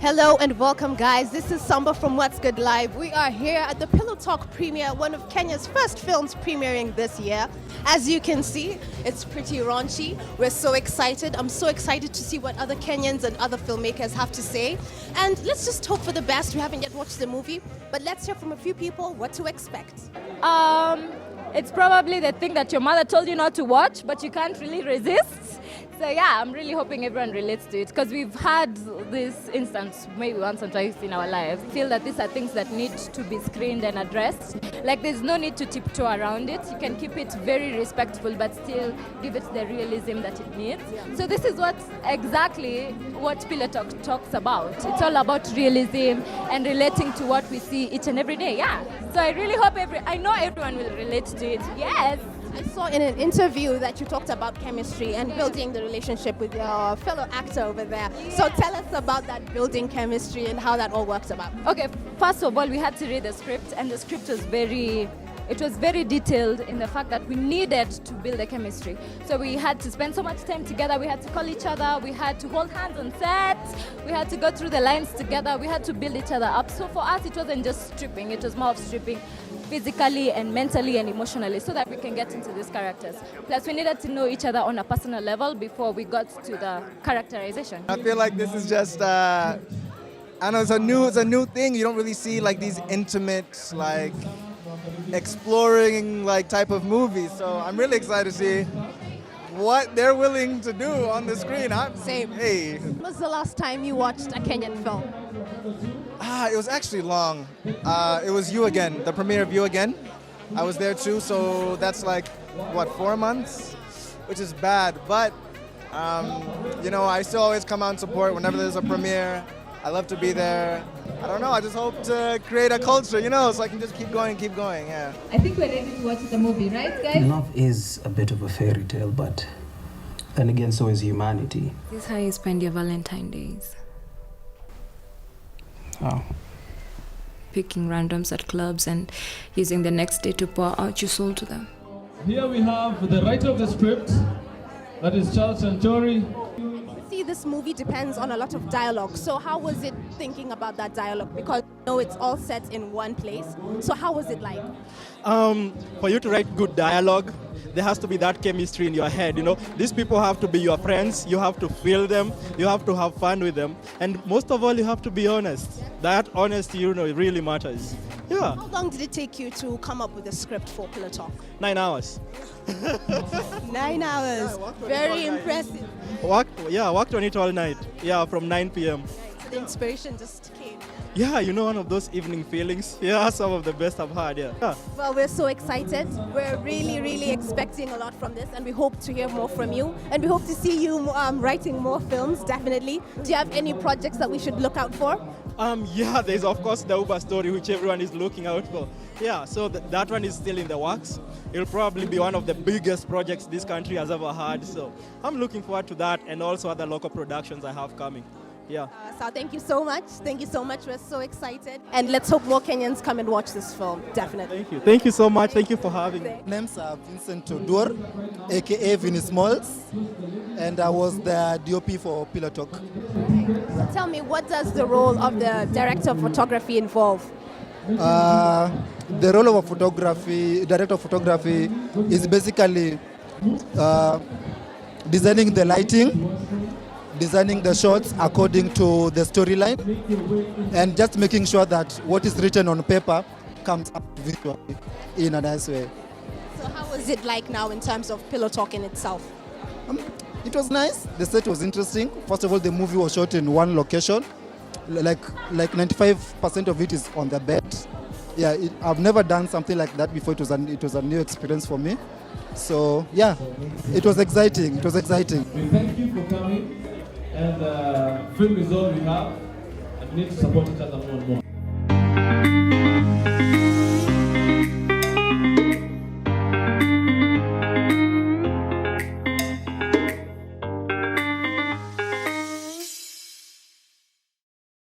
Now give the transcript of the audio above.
Hello and welcome, guys. This is Samba from What's Good Live. We are here at the Pillow Talk premiere, one of Kenya's first films premiering this year. As you can see, it's pretty raunchy. We're so excited. I'm so excited to see what other Kenyans and other filmmakers have to say. And let's just hope for the best. We haven't yet watched the movie, but let's hear from a few people what to expect. It's probably the thing that your mother told you not to watch, but you can't really resist. So yeah, I'm really hoping everyone relates to it because we've had this instance maybe once or twice in our lives. I feel that these are things that need to be screened and addressed. Like there's no need to tiptoe around it. You can keep it very respectful but still give it the realism that it needs. So this is exactly what Pillow Talk talks about. It's all about realism and relating to what we see each and every day. Yeah. So I really hope I know everyone will relate to it. Yes. I saw in an interview that you talked about chemistry and building the relationship with your fellow actor over there. So tell us about that building chemistry and how that all works about. Okay, first of all, we had to read the script, and the script was very detailed in the fact that we needed to build a chemistry. So we had to spend so much time together, we had to call each other, we had to hold hands on set, we had to go through the lines together, we had to build each other up. So for us, it wasn't just stripping, it was more of stripping physically and mentally and emotionally so that we can get into these characters. Plus, we needed to know each other on a personal level before we got to the characterization. I feel like this is just, I don't know, it's a new thing. You don't really see like these intimate, like exploring like type of movies. So I'm really excited to see what they're willing to do on the screen. Same. Hey. When was the last time you watched a Kenyan film? It was actually long. It was You Again, the premiere of You Again. I was there too, so that's like, 4 months? Which is bad, but, I still always come out and support whenever there's a premiere. I love to be there. I don't know, I just hope to create a culture, so I can just keep going, yeah. I think we're ready to watch the movie, right, guys? Love is a bit of a fairy tale, but then again, so is humanity. This is how you spend your Valentine days. Oh. Picking randoms at clubs and using the next day to pour out your soul to them. Here we have the writer of the script, that is Charles Santori. See, this movie depends on a lot of dialogue. So how was it thinking about that dialogue? Because it's all set in one place. So how was it like? For you to write good dialogue, there has to be that chemistry in your head, These people have to be your friends, you have to feel them, you have to have fun with them, and most of all, you have to be honest. That honesty, really matters. Yeah. How long did it take you to come up with a script for Pillow Talk? 9 hours. 9 hours. Very impressive. Worked on it all night. Yeah, from 9 p.m. So the inspiration just came. Yeah, one of those evening feelings. Yeah, some of the best I've had, yeah. Well, we're so excited. We're really, really expecting a lot from this, and we hope to hear more from you. And we hope to see you writing more films, definitely. Do you have any projects that we should look out for? Yeah, there's of course the Uber story, which everyone is looking out for. Yeah, so that one is still in the works. It'll probably be one of the biggest projects this country has ever had. So I'm looking forward to that, and also other local productions I have coming. Yeah. So thank you so much. Thank you so much. We're so excited. And let's hope more Kenyans come and watch this film. Definitely. Thank you. Thank you so much. Thank you for having me. Name's Vincent Todur, aka Vinny Smalls, and I was the DOP for Pillow Talk. So tell me, what does the role of the director of photography involve? The role of a director of photography is basically designing the lighting, designing the shots according to the storyline, and just making sure that what is written on paper comes up visually in a nice way. So how was it like now in terms of Pillow Talk in itself? It was nice. The set was interesting. First of all, the movie was shot in one location. Like 95% of it is on the bed. Yeah, I've never done something like that before. It was a new experience for me. So yeah, it was exciting. We thank you for coming. And film is all we have, and we need to support each other more and more.